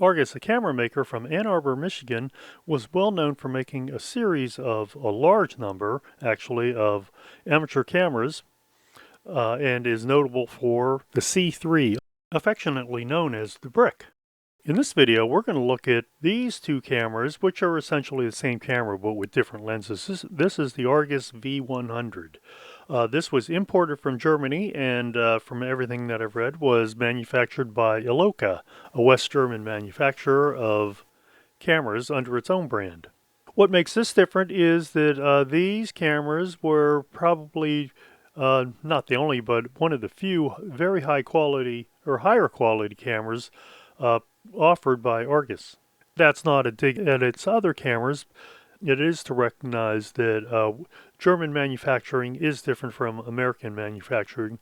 Argus, a camera maker from Ann Arbor, Michigan, was well known for making a series of a large number, actually, of amateur cameras, and is notable for the C3, affectionately known as the Brick. In this video, we're going to look at these two cameras, which are essentially the same camera but with different lenses. This is the Argus V-100. This was imported from Germany and from everything that I've read was manufactured by Eloka, a West German manufacturer of cameras under its own brand. What makes this different is that these cameras were probably not the only, but one of the few very high quality or higher quality cameras offered by Argus. That's not a dig at its other cameras. It is to recognize that German manufacturing is different from American manufacturing,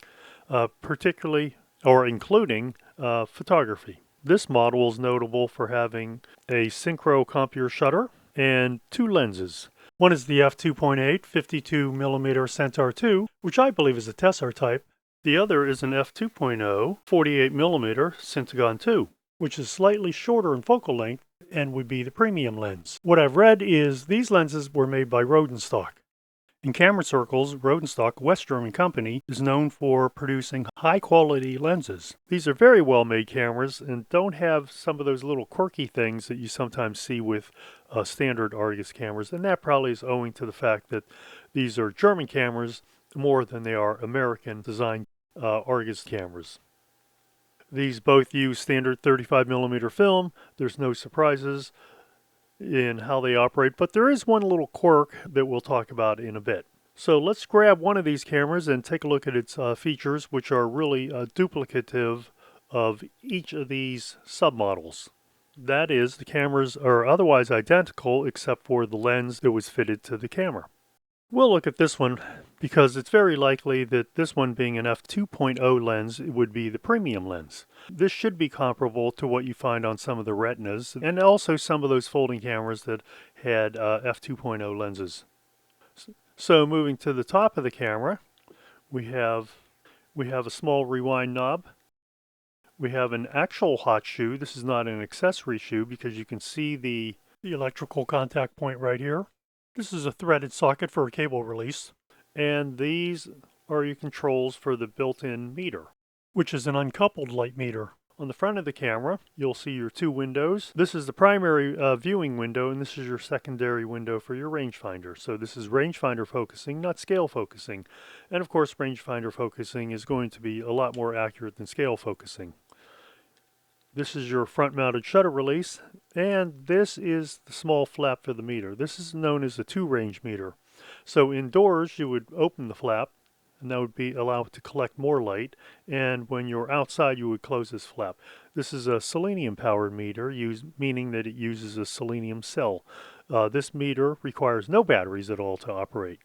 particularly or including photography. This model is notable for having a synchro computer shutter and two lenses. One is the f2.8 52mm Centaur II, which I believe is a Tessar type. The other is an f2.0 48mm Syntagon II, which is slightly shorter in focal length and would be the premium lens. What I've read is these lenses were made by Rodenstock. In camera circles, Rodenstock, West German company, is known for producing high-quality lenses. These are very well-made cameras and don't have some of those little quirky things that you sometimes see with standard Argus cameras, and that probably is owing to the fact that these are German cameras more than they are American-designed Argus cameras. These both use standard 35mm film. There's no surprises in how they operate, but there is one little quirk that we'll talk about in a bit. So let's grab one of these cameras and take a look at its features, which are really duplicative of each of these submodels. That is, the cameras are otherwise identical except for the lens that was fitted to the camera. We'll look at this one because it's very likely that this one being an f2.0 lens would be the premium lens. This should be comparable to what you find on some of the Retinas and also some of those folding cameras that had f2.0 lenses. So moving to the top of the camera, we have a small rewind knob. We have an actual hot shoe. This is not an accessory shoe because you can see the electrical contact point right here. This is a threaded socket for a cable release, and these are your controls for the built-in meter, which is an uncoupled light meter. On the front of the camera, you'll see your two windows. This is the primary viewing window, and this is your secondary window for your rangefinder. So this is rangefinder focusing, not scale focusing. And of course, rangefinder focusing is going to be a lot more accurate than scale focusing. This is your front-mounted shutter release, and this is the small flap for the meter. This is known as a two-range meter. So indoors, you would open the flap, and that would allow it to collect more light, and when you're outside, you would close this flap. This is a selenium-powered meter, meaning that it uses a selenium cell. This meter requires no batteries at all to operate.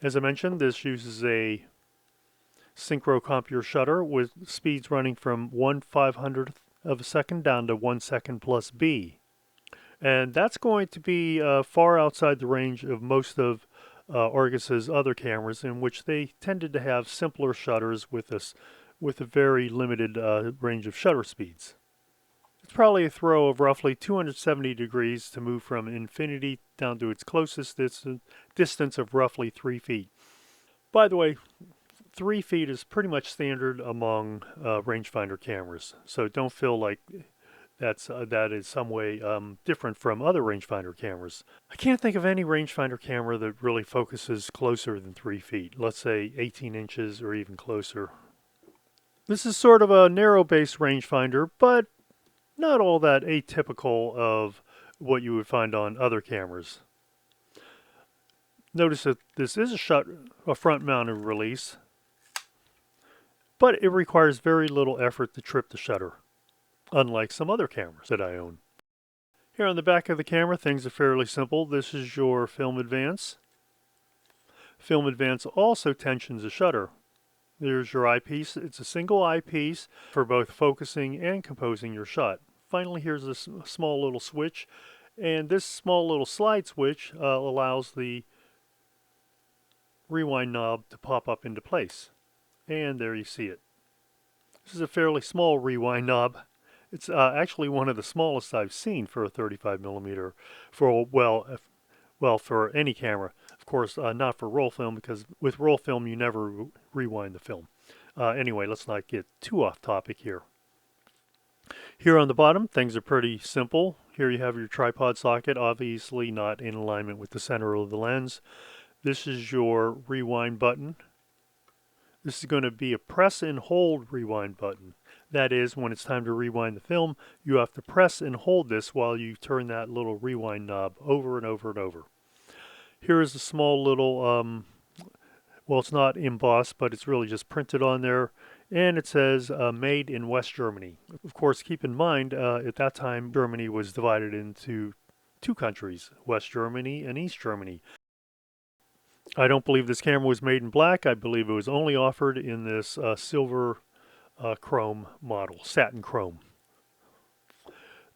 As I mentioned, this uses a synchro computer shutter with speeds running from 1/500th of a second down to 1 second plus B. And that's going to be far outside the range of most of Argus's other cameras, in which they tended to have simpler shutters with a very limited range of shutter speeds. It's probably a throw of roughly 270 degrees to move from infinity down to its closest distance of roughly 3 feet. By the way, 3 feet is pretty much standard among rangefinder cameras, so don't feel like that is some way different from other rangefinder cameras. I can't think of any rangefinder camera that really focuses closer than 3 feet, let's say 18 inches or even closer. This is sort of a narrow-base rangefinder, but not all that atypical of what you would find on other cameras. Notice that this is a front-mounted release, but it requires very little effort to trip the shutter, unlike some other cameras that I own. Here on the back of the camera, things are fairly simple. This is your film advance. Film advance also tensions the shutter. There's your eyepiece. It's a single eyepiece for both focusing and composing your shot. Finally, here's a small little switch, and this small little slide switch allows the rewind knob to pop up into place. And there you see it. This is a fairly small rewind knob. It's actually one of the smallest I've seen for a 35 millimeter for, well, for any camera. Of course, not for roll film, because with roll film you never rewind the film. Anyway, let's not get too off topic here. Here on the bottom, things are pretty simple. Here you have your tripod socket, obviously not in alignment with the center of the lens. This is your rewind button. This is going to be a press and hold rewind button. That is, when it's time to rewind the film, you have to press and hold this while you turn that little rewind knob over and over and over. Here is a small little, well, it's not embossed, but it's really just printed on there, and it says made in West Germany. Of course, keep in mind, at that time, Germany was divided into two countries, West Germany and East Germany. I don't believe this camera was made in black. I believe it was only offered in this silver chrome model, satin chrome.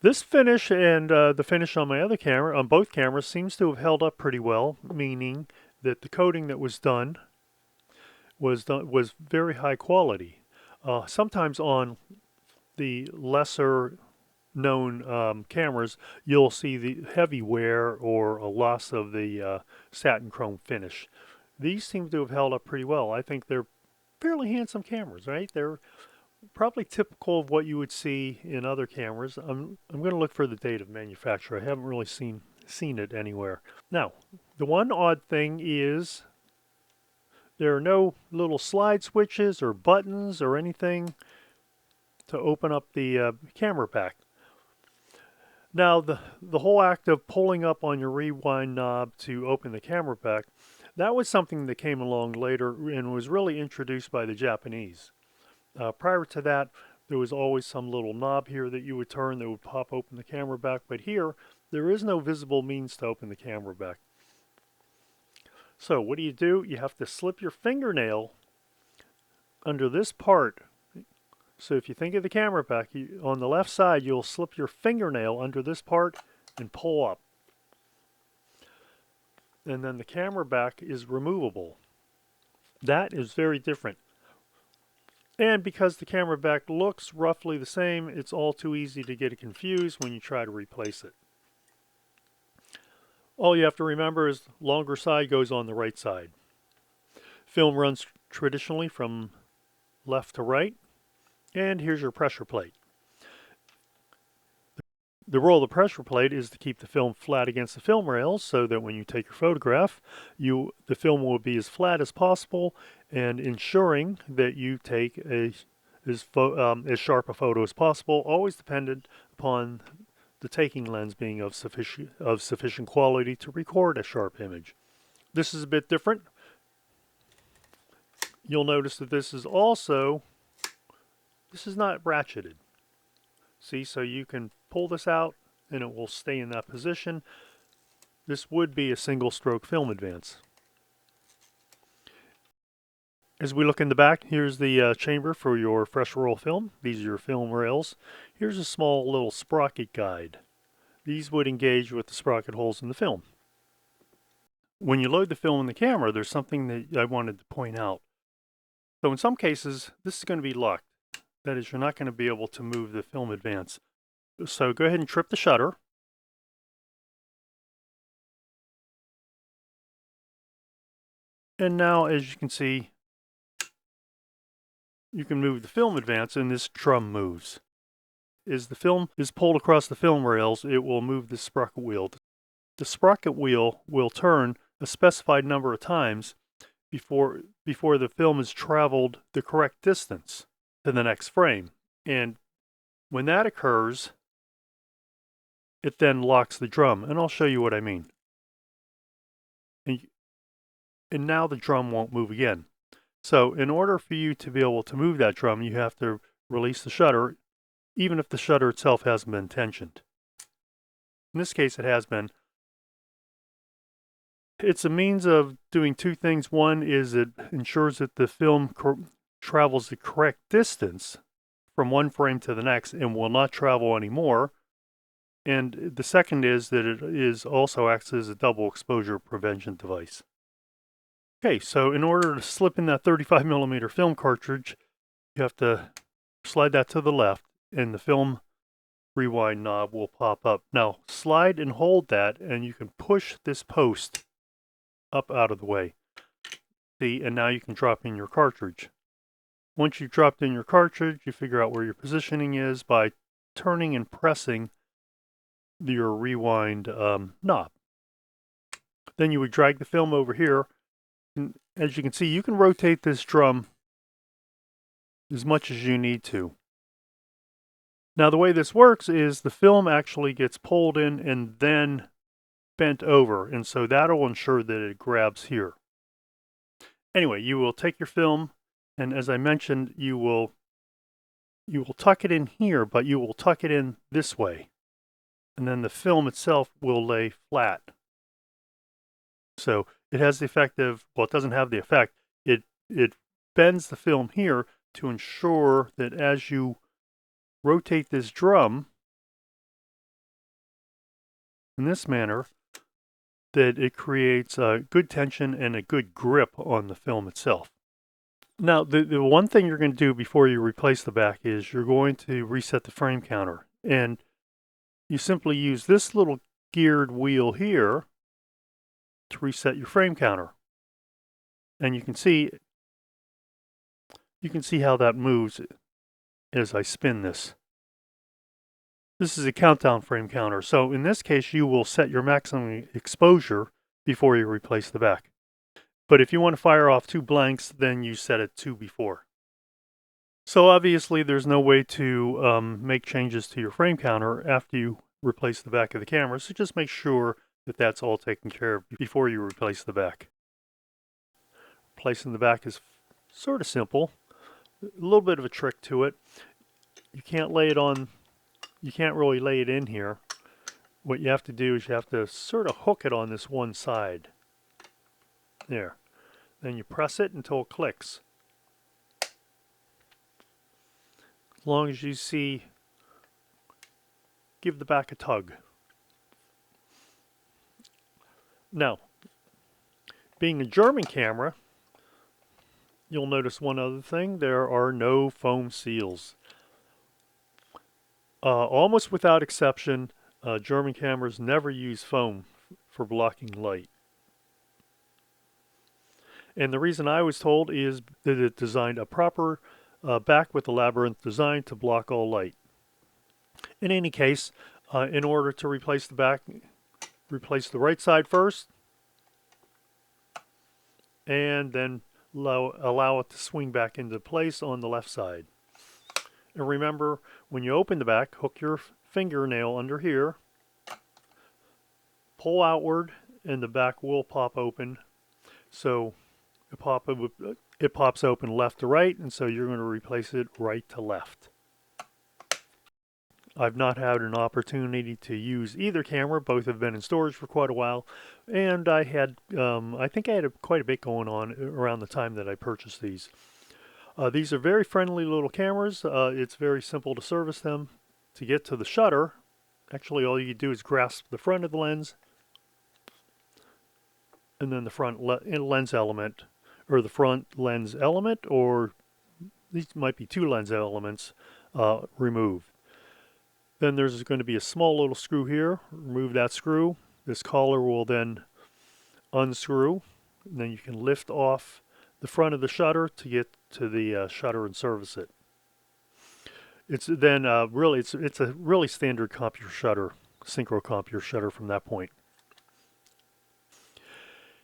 This finish and the finish on my other camera, on both cameras, seems to have held up pretty well, meaning that the coating that was done was very high quality. Sometimes on the lesser known cameras, you'll see the heavy wear or a loss of the satin chrome finish. These seem to have held up pretty well. I think they're fairly handsome cameras, right? They're probably typical of what you would see in other cameras. I'm going to look for the date of manufacture. I haven't really seen it anywhere. Now, the one odd thing is there are no little slide switches or buttons or anything to open up the camera back. Now, the whole act of pulling up on your rewind knob to open the camera back, that was something that came along later and was really introduced by the Japanese. Prior to that, there was always some little knob here that you would turn that would pop open the camera back, but here, there is no visible means to open the camera back. So what do? You have to slip your fingernail under this part. So if you think of the camera back, on the left side, you'll slip your fingernail under this part and pull up. And then the camera back is removable. That is very different. And because the camera back looks roughly the same, it's all too easy to get it confused when you try to replace it. All you have to remember is the longer side goes on the right side. Film runs traditionally from left to right. And here's your pressure plate. The role of the pressure plate is to keep the film flat against the film rails so that when you take your photograph, the film will be as flat as possible and ensuring that you take as sharp a photo as possible, always dependent upon the taking lens being of sufficient quality to record a sharp image. This is a bit different. You'll notice that this is not ratcheted. See, so you can pull this out and it will stay in that position. This would be a single stroke film advance. As we look in the back, here's the chamber for your fresh roll film. These are your film rails. Here's a small little sprocket guide. These would engage with the sprocket holes in the film. When you load the film in the camera, there's something that I wanted to point out. So in some cases, this is going to be locked. That is, you're not going to be able to move the film advance. So go ahead and trip the shutter. And now, as you can see, you can move the film advance and this drum moves. As the film is pulled across the film rails, it will move the sprocket wheel. The sprocket wheel will turn a specified number of times before the film has traveled the correct distance to the next frame. And when that occurs, it then locks the drum. And I'll show you what I mean. And now the drum won't move again. So in order for you to be able to move that drum, you have to release the shutter, even if the shutter itself hasn't been tensioned. In this case, it has been. It's a means of doing two things. One is it ensures that the film travels the correct distance from one frame to the next and will not travel anymore. And the second is that it also acts as a double exposure prevention device. Okay, so in order to slip in that 35mm film cartridge, you have to slide that to the left, and the film rewind knob will pop up. Now slide and hold that, and you can push this post up out of the way. See, and now you can drop in your cartridge. Once you've dropped in your cartridge, you figure out where your positioning is by turning and pressing your rewind knob. Then you would drag the film over here. And as you can see, you can rotate this drum as much as you need to. Now the way this works is the film actually gets pulled in and then bent over, and so that'll ensure that it grabs here. Anyway, you will take your film, and as I mentioned, you will tuck it in here, but you will tuck it in this way. And then the film itself will lay flat. So it has the effect of, well, it doesn't have the effect. It bends the film here to ensure that as you rotate this drum in this manner, that it creates a good tension and a good grip on the film itself. Now, the one thing you're going to do before you replace the back is you're going to reset the frame counter. And you simply use this little geared wheel here to reset your frame counter. And you can see how that moves as I spin this. This is a countdown frame counter. So in this case, you will set your maximum exposure before you replace the back. But if you want to fire off 2 blanks, then you set it 2 before. So obviously there's no way to make changes to your frame counter after you replace the back of the camera. So just make sure that that's all taken care of before you replace the back. Replacing the back is sort of simple. A little bit of a trick to it. You can't lay it on. You can't really lay it in here. What you have to do is you have to sort of hook it on this one side. There. Then you press it until it clicks. As long as you see, give the back a tug. Now, being a German camera, you'll notice one other thing. There are no foam seals. Almost without exception, German cameras never use foam for blocking light. And the reason I was told is that it designed a proper back with a labyrinth design to block all light. In any case, in order to replace the back, replace the right side first, and then allow it to swing back into place on the left side. And remember, when you open the back, hook your fingernail under here, pull outward, and the back will pop open. So it pops open left to right, and so you're going to replace it right to left. I've not had an opportunity to use either camera. Both have been in storage for quite a while, and I think I had quite a bit going on around the time that I purchased these. These are very friendly little cameras. It's very simple to service them. To get to the shutter, actually all you do is grasp the front of the lens, and then the front lens element, or the front lens element, or these might be 2 lens elements, removed. Then there's going to be a small little screw here. Remove that screw. This collar will then unscrew. And then you can lift off the front of the shutter to get to the shutter and service it. It's then it's a really standard computer shutter, synchro computer shutter from that point.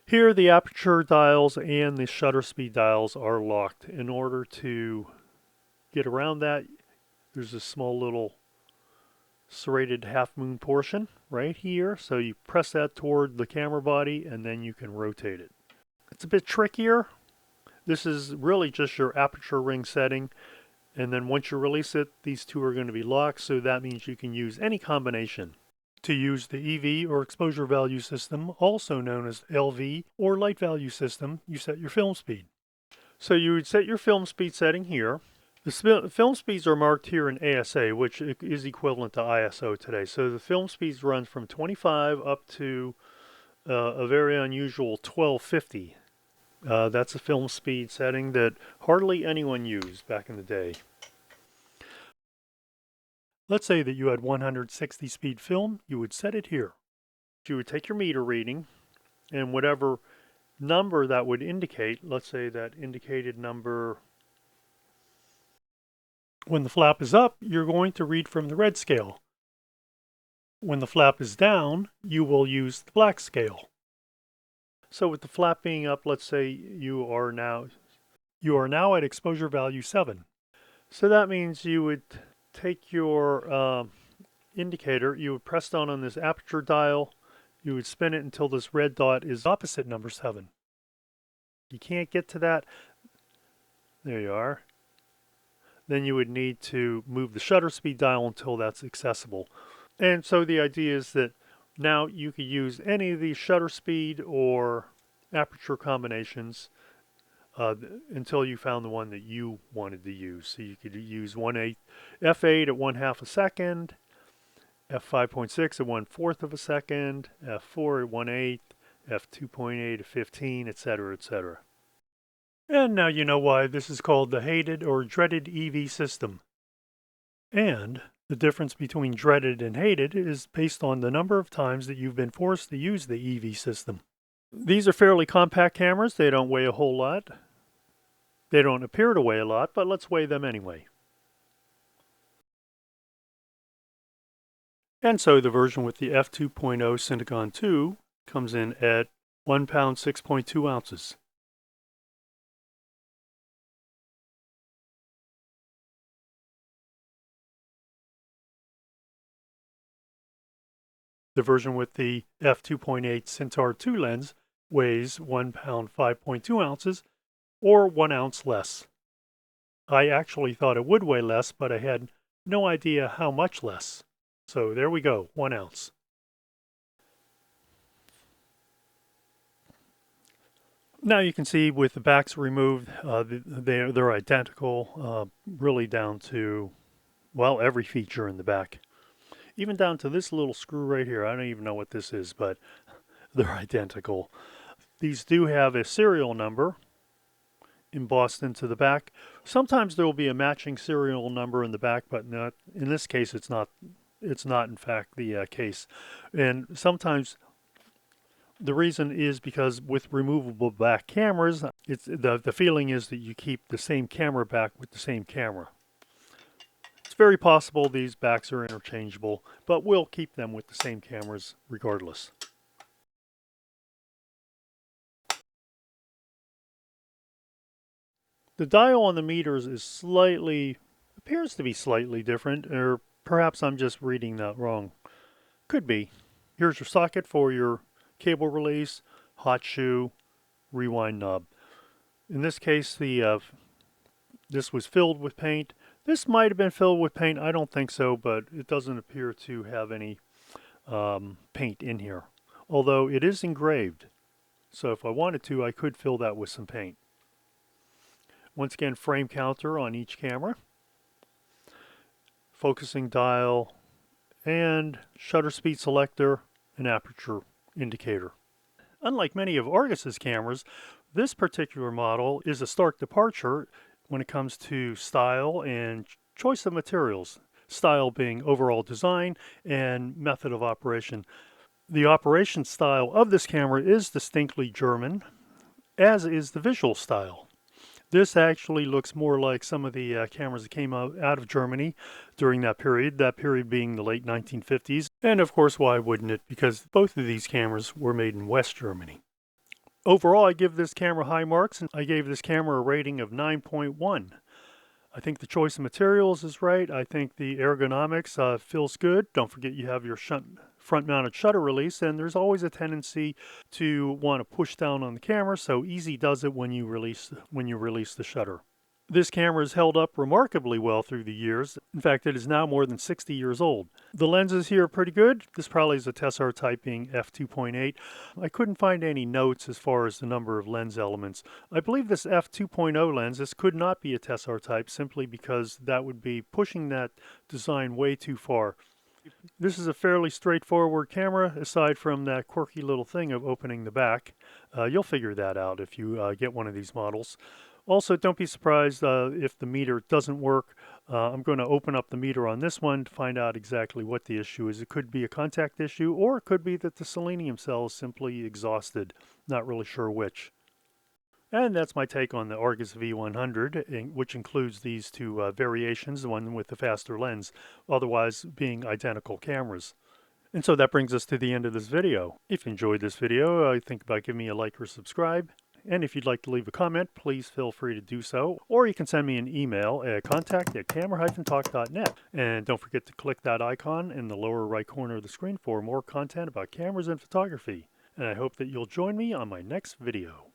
Here the aperture dials and the shutter speed dials are locked. In order to get around that, there's a small little serrated half moon portion right here. So you press that toward the camera body and then you can rotate it. It's a bit trickier. This is really just your aperture ring setting. And then once you release it, these 2 are going to be locked. So that means you can use any combination. To use the EV or exposure value system, also known as LV or light value system, you set your film speed. So you would set your film speed setting here. The film speeds are marked here in ASA, which is equivalent to ISO today. So the film speeds run from 25 up to a very unusual 1250. That's a film speed setting that hardly anyone used back in the day. Let's say that you had 160 speed film, you would set it here. You would take your meter reading and whatever number that would indicate, let's say that indicated number, when the flap is up, you're going to read from the red scale. When the flap is down, you will use the black scale. So with the flap being up, let's say you are now at exposure value 7. So that means you would take your indicator, you would press down on this aperture dial, you would spin it until this red dot is opposite number 7. You can't get to that. There you are. Then you would need to move the shutter speed dial until that's accessible. And so the idea is that now you could use any of these shutter speed or aperture combinations until you found the one that you wanted to use. So you could use f8 at 1/2 a second, f5.6 at 1/4 of a second, f4 at 1/8, f2.8 at 15, etc., etc. And now you know why this is called the hated or dreaded EV system. And the difference between dreaded and hated is based on the number of times that you've been forced to use the EV system. These are fairly compact cameras. They don't weigh a whole lot. They don't appear to weigh a lot, but let's weigh them anyway. And so the version with the f2.0 Syntagon 2 comes in at 1 pound 6.2 ounces. The version with the f2.8 Centaur 2 lens weighs 1 pound 5.2 ounces, or 1 ounce less. I actually thought it would weigh less, but I had no idea how much less. So there we go, 1 ounce. Now you can see with the backs removed, they're identical, really down to, well, every feature in the back. Even down to this little screw right here. I don't even know what this is, but they're identical. These do have a serial number embossed into the back. Sometimes there will be a matching serial number in the back, but not in this case. It's not in fact the case. And sometimes the reason is because with removable back cameras, it's the feeling is that you keep the same camera back with the same camera. It's very possible these backs are interchangeable, but we'll keep them with the same cameras regardless. The dial on the meters is appears to be slightly different, or perhaps I'm just reading that wrong. Could be. Here's your socket for your cable release, hot shoe, rewind knob. In this case, this was filled with paint. This might have been filled with paint. I don't think so, but it doesn't appear to have any paint in here. Although it is engraved. So if I wanted to, I could fill that with some paint. Once again, frame counter on each camera. Focusing dial and shutter speed selector and aperture indicator. Unlike many of Argus's cameras, this particular model is a stark departure when it comes to style and choice of materials. Style being overall design and method of operation. The operation style of this camera is distinctly German, as is the visual style. This actually looks more like some of the cameras that came out of Germany during that period being the late 1950s. And of course, why wouldn't it? Because both of these cameras were made in West Germany. Overall, I give this camera high marks, and I gave this camera a rating of 9.1. I think the choice of materials is right. I think the ergonomics feels good. Don't forget you have your front-mounted shutter release, and there's always a tendency to want to push down on the camera, so easy does it when you release the shutter. This camera has held up remarkably well through the years. In fact, it is now more than 60 years old. The lenses here are pretty good. This probably is a Tessar type being f2.8. I couldn't find any notes as far as the number of lens elements. I believe this f2.0 lens, this could not be a Tessar type simply because that would be pushing that design way too far. This is a fairly straightforward camera, aside from that quirky little thing of opening the back. You'll figure that out if you get one of these models. Also, don't be surprised if the meter doesn't work. I'm going to open up the meter on this one to find out exactly what the issue is. It could be a contact issue, or it could be that the selenium cell is simply exhausted. Not really sure which. And that's my take on the Argus V-100, which includes these two variations, the one with the faster lens, otherwise being identical cameras. And so that brings us to the end of this video. If you enjoyed this video, think about giving me a like or subscribe. And if you'd like to leave a comment, please feel free to do so. Or you can send me an email at contact@camera-talk.net. And don't forget to click that icon in the lower right corner of the screen for more content about cameras and photography. And I hope that you'll join me on my next video.